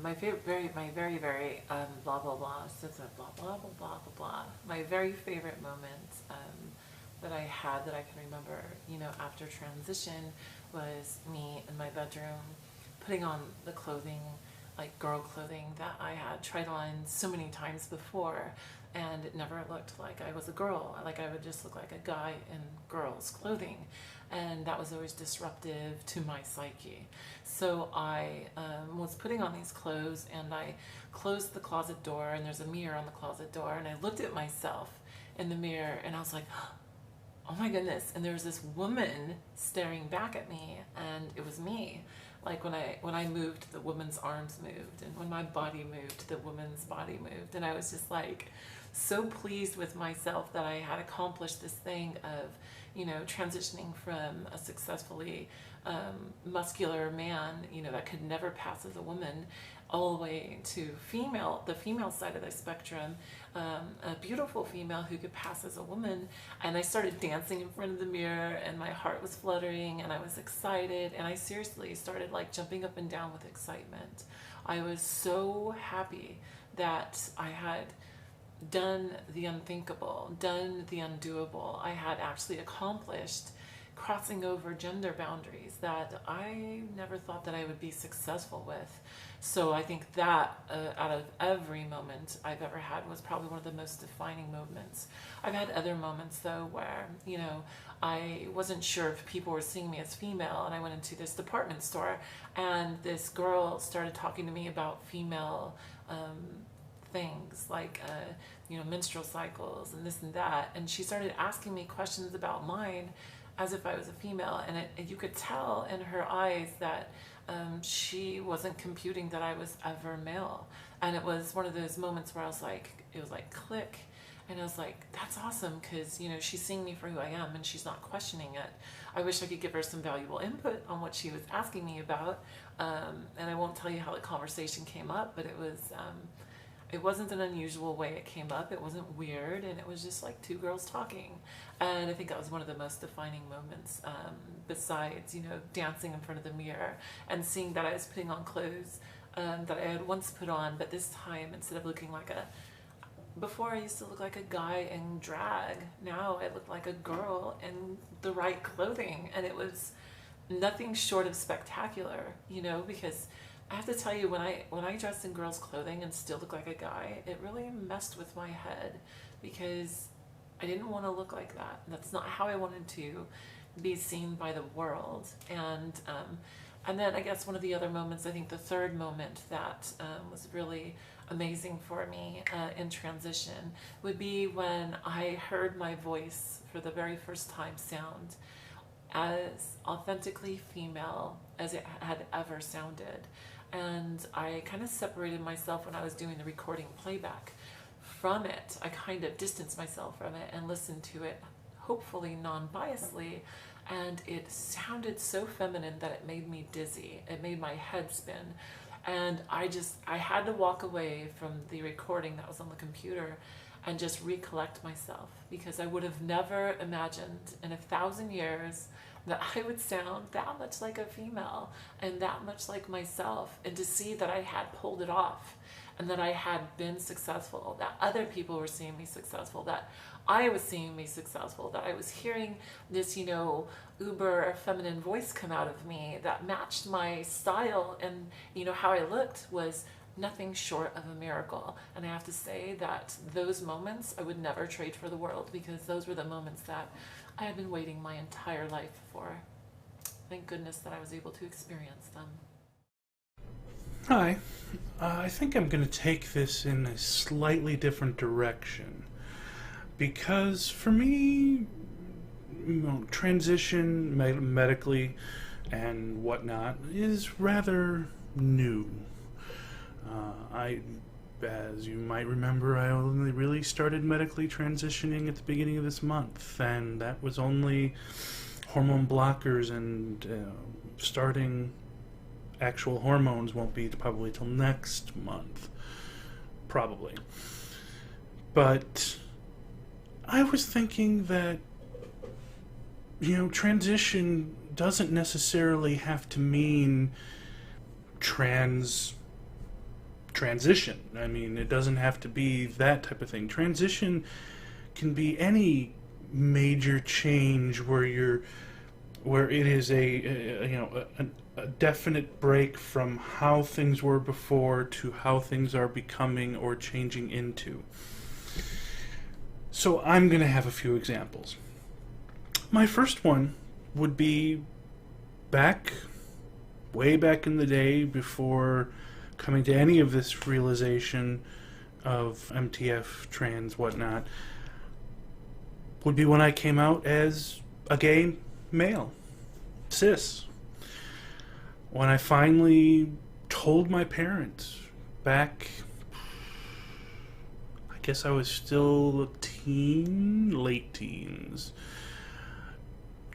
my very, very blah blah blah. So it's a blah blah blah blah blah blah. My very favorite moment that I had that I can remember, after transition, was me in my bedroom putting on the clothing, like girl clothing that I had tried on so many times before, and it never looked like I was a girl. Like I would just look like a guy in girl's clothing, and that was always disruptive to my psyche. So I was putting on these clothes, and I closed the closet door, and there's a mirror on the closet door, and I looked at myself in the mirror, and I was like, oh my goodness. And there was this woman staring back at me, and it was me. Like when I moved, the woman's arms moved, and when my body moved, the woman's body moved. And I was just like so pleased with myself that I had accomplished this thing of, transitioning from a successfully muscular man, that could never pass as a woman, all the way to the female side of the spectrum, a beautiful female who could pass as a woman. And I started dancing in front of the mirror, and my heart was fluttering, and I was excited, and I seriously started like jumping up and down with excitement. I was so happy that I had done the unthinkable, done the undoable. I had actually accomplished crossing over gender boundaries that I never thought that I would be successful with. So I think that out of every moment I've ever had was probably one of the most defining moments. I've had other moments though where, I wasn't sure if people were seeing me as female, and I went into this department store, and this girl started talking to me about female things like menstrual cycles and this and that, and she started asking me questions about mine as if I was a female, and you could tell in her eyes that she wasn't computing that I was ever male. And it was one of those moments where it was like click, and I was like, that's awesome, because she's seeing me for who I am, and she's not questioning it. I wish I could give her some valuable input on what she was asking me about, and I won't tell you how the conversation came up, but it wasn't an unusual way it came up. It wasn't weird, and it was just like two girls talking. And I think that was one of the most defining moments, besides, dancing in front of the mirror and seeing that I was putting on clothes that I had once put on, but this time, instead of looking like before I used to look like a guy in drag, now I look like a girl in the right clothing. And it was nothing short of spectacular, because I have to tell you, when I dressed in girls' clothing and still look like a guy, it really messed with my head, because I didn't want to look like that. That's not how I wanted to be seen by the world. And then I guess one of the other moments, I think the third moment that was really amazing for me in transition would be when I heard my voice for the very first time sound as authentically female as it had ever sounded. And I kind of separated myself when I was doing the recording playback from it. I kind of distanced myself from it and listened to it, hopefully non-biasedly, and it sounded so feminine that it made me dizzy. It made my head spin. And I had to walk away from the recording that was on the computer and just recollect myself, because I would have never imagined in 1,000 years that I would sound that much like a female and that much like myself, and to see that I had pulled it off, and that I had been successful, that other people were seeing me successful, that I was seeing me successful, that I was hearing this, uber feminine voice come out of me that matched my style, and how I looked was nothing short of a miracle. And I have to say that those moments I would never trade for the world, because those were the moments that I had been waiting my entire life for. Thank goodness that I was able to experience them. Hi. I think I'm going to take this in a slightly different direction, because for me, transition medically and whatnot is rather new. As you might remember, I only really started medically transitioning at the beginning of this month, and that was only hormone blockers, and starting actual hormones won't be probably till next month, probably. But I was thinking that, transition doesn't necessarily have to mean trans transition. I mean, it doesn't have to be that type of thing. Transition can be any major change where it is a definite break from how things were before to how things are becoming or changing into. So I'm going to have a few examples. My first one would be way back in the day, before coming to any of this realization of MTF, trans, whatnot, would be when I came out as a gay male, cis. When I finally told my parents back, I guess I was still a teen, late teens,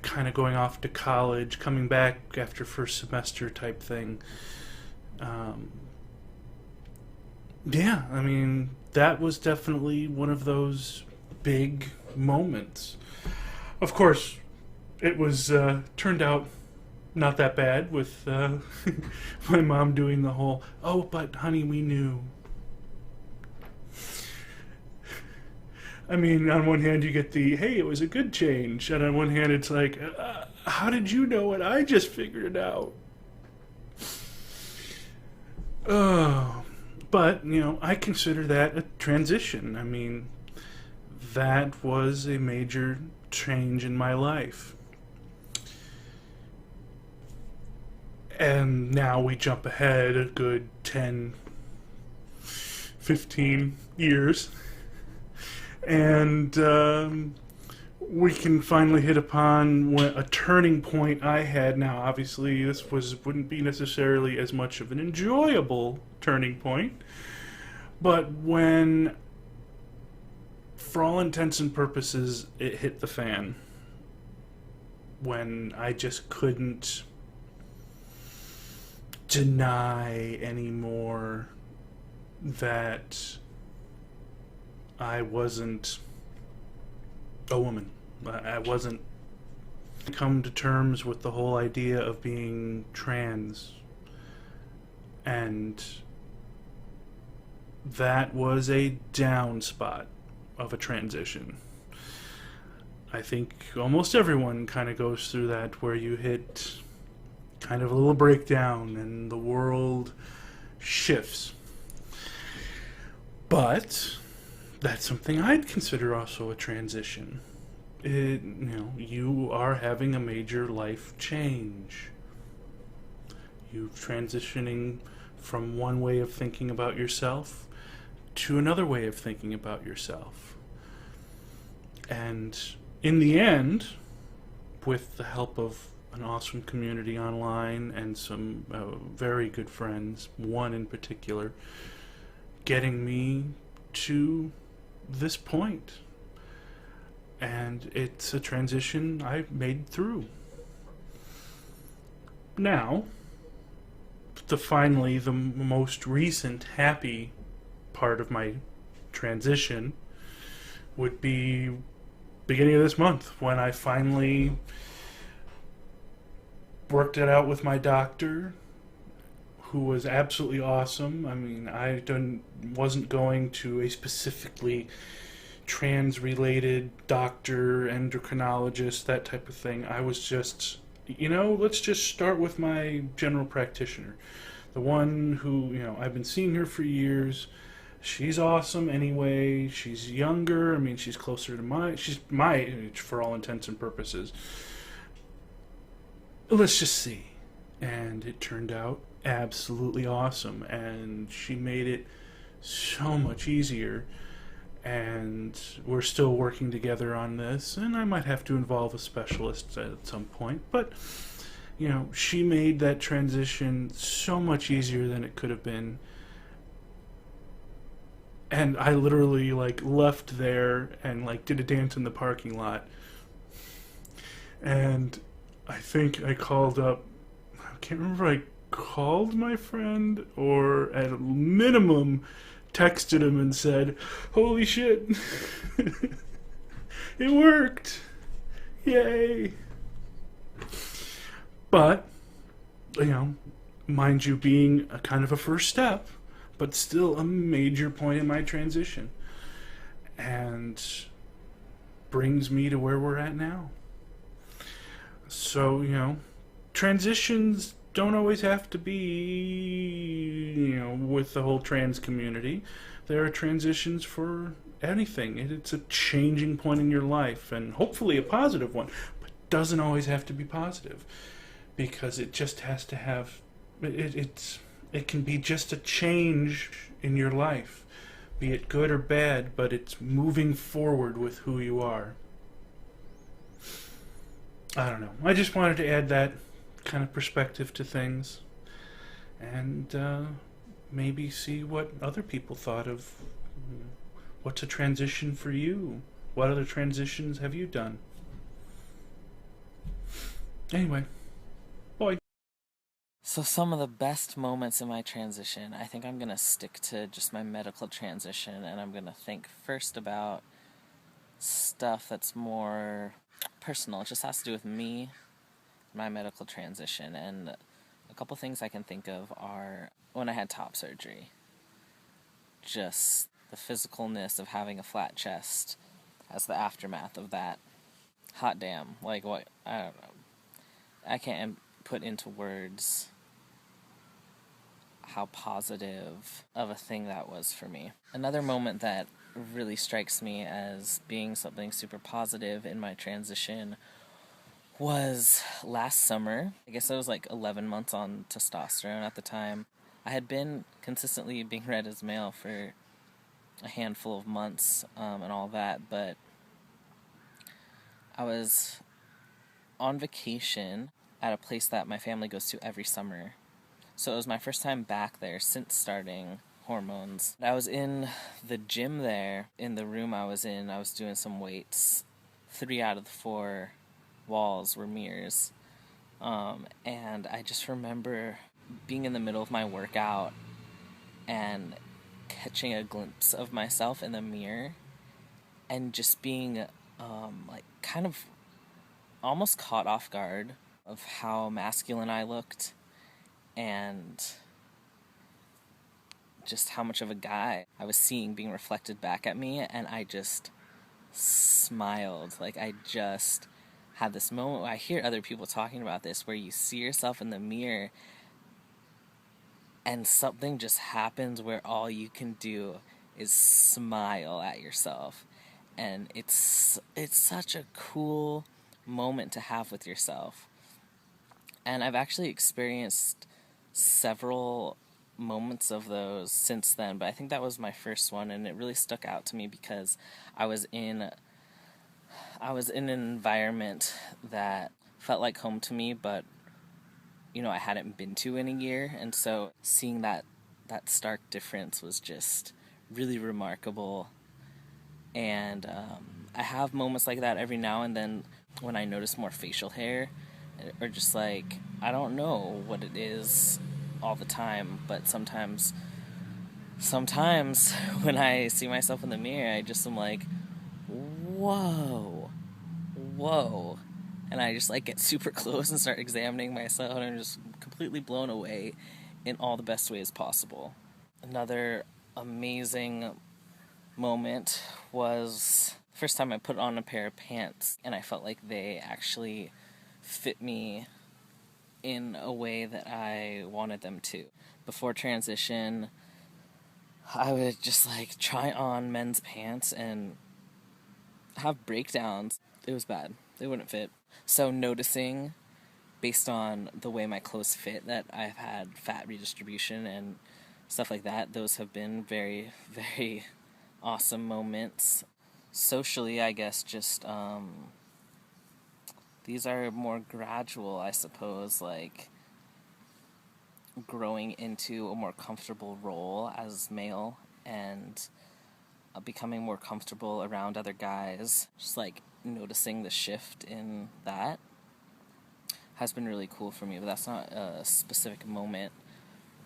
kind of going off to college, coming back after first semester type thing. Yeah, I mean, that was definitely one of those big moments. Of course, it was turned out not that bad with my mom doing the whole, "Oh, but honey, we knew." I mean, on one hand you get the, "Hey, it was a good change," and on one hand it's like, "How did you know it? I just figured it out." But, I consider that a transition. I mean, that was a major change in my life. And now we jump ahead a good 10, 15 years. And we can finally hit upon a turning point I had. Now, obviously, this wouldn't be necessarily as much of an enjoyable turning point, but when, for all intents and purposes, it hit the fan. When I just couldn't deny anymore that I wasn't a woman. I wasn't come to terms with the whole idea of being trans. And that was a down spot of a transition. I think almost everyone kind of goes through that, where you hit kind of a little breakdown and the world shifts. But that's something I'd consider also a transition. You are having a major life change. You're transitioning from one way of thinking about yourself to another way of thinking about yourself. And in the end, with the help of an awesome community online and some very good friends, one in particular, getting me to this point. And it's a transition I made through. Now, finally, the most recent happy part of my transition would be beginning of this month, when I finally worked it out with my doctor, who was absolutely awesome. I mean, I wasn't going to a specifically trans-related doctor, endocrinologist, that type of thing. I was just, let's just start with my general practitioner. The one who, I've been seeing her for years. She's awesome anyway. She's younger. I mean, she's closer to she's my age for all intents and purposes. Let's just see. And it turned out absolutely awesome. And she made it so much easier. And we're still working together on this. And I might have to involve a specialist at some point. But, she made that transition so much easier than it could have been. And I literally, left there and, did a dance in the parking lot. And I think I called up, I can't remember if I called my friend or at a minimum texted him and said, "Holy shit, it worked, yay." But, mind you, being a kind of a first step, but still a major point in my transition, and brings me to where we're at now. So, transitions don't always have to be, with the whole trans community. There are transitions for anything. It's a changing point in your life, and hopefully a positive one, but doesn't always have to be positive, because it just has to have, it can be just a change in your life, be it good or bad, but it's moving forward with who you are. I don't know. I just wanted to add that kind of perspective to things, and maybe see what other people thought of what's a transition for you. What other transitions have you done? Anyway, boy. So some of the best moments in my transition, I think I'm going to stick to just my medical transition, and I'm going to think first about stuff that's more personal. It just has to do with me, my medical transition, and a couple things I can think of are when I had top surgery. Just the physicalness of having a flat chest as the aftermath of that. Hot damn. Like, what? I don't know. I can't put into words how positive of a thing that was for me. Another moment that really strikes me as being something super positive in my transition was last summer. I guess I was like 11 months on testosterone at the time. I had been consistently being read as male for a handful of months and all that, but I was on vacation at a place that my family goes to every summer. So it was my first time back there since starting hormones. I was in the gym there. In the room I was in, I was doing some weights. 3 out of the 4 walls were mirrors. And I just remember being in the middle of my workout and catching a glimpse of myself in the mirror and just being kind of almost caught off guard of how masculine I looked and just how much of a guy I was seeing being reflected back at me, and I just smiled. Like, I just had this moment where I hear other people talking about this, where you see yourself in the mirror and something just happens where all you can do is smile at yourself. And it's such a cool moment to have with yourself. And I've actually experienced several moments of those since then, but I think that was my first one, and it really stuck out to me because I was in an environment that felt like home to me, but I hadn't been to in a year, and so seeing that stark difference was just really remarkable. And I have moments like that every now and then when I notice more facial hair, or just like, I don't know what it is all the time, but sometimes when I see myself in the mirror, I just am like, whoa, and I just like get super close and start examining myself, and I'm just completely blown away in all the best ways possible. Another amazing moment was the first time I put on a pair of pants, and I felt like they actually fit me in a way that I wanted them to. Before transition, I would just like try on men's pants and have breakdowns. It was bad. They wouldn't fit. So noticing, based on the way my clothes fit, that I've had fat redistribution and stuff like that, those have been very, very awesome moments. Socially, I guess, just these are more gradual, I suppose, like growing into a more comfortable role as male and becoming more comfortable around other guys. Just like noticing the shift in that has been really cool for me, but that's not a specific moment.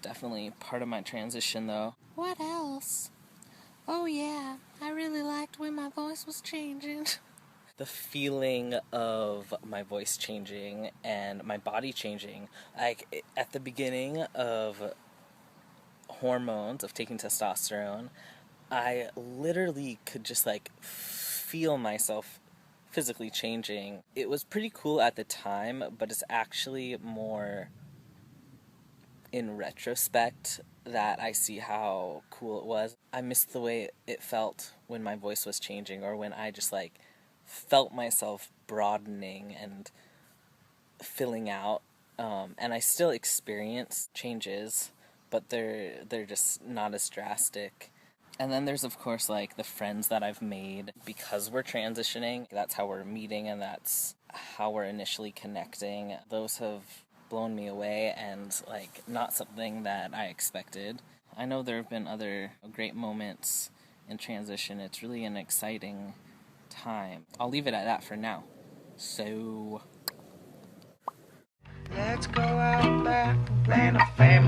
Definitely part of my transition, though. What else? Oh yeah, I really liked when my voice was changing. The feeling of my voice changing and my body changing. Like, at the beginning of hormones, of taking testosterone, I literally could just, like, feel myself physically changing. It was pretty cool at the time, but it's actually more in retrospect that I see how cool it was. I missed the way it felt when my voice was changing, or when I just, like, felt myself broadening and filling out. And I still experience changes, but they're just not as drastic. And then there's, of course, like, the friends that I've made because we're transitioning. That's how we're meeting, and that's how we're initially connecting. Those have blown me away, and, like, not something that I expected. I know there have been other great moments in transition. It's really an exciting time. I'll leave it at that for now. So... Let's go out back and plan a family.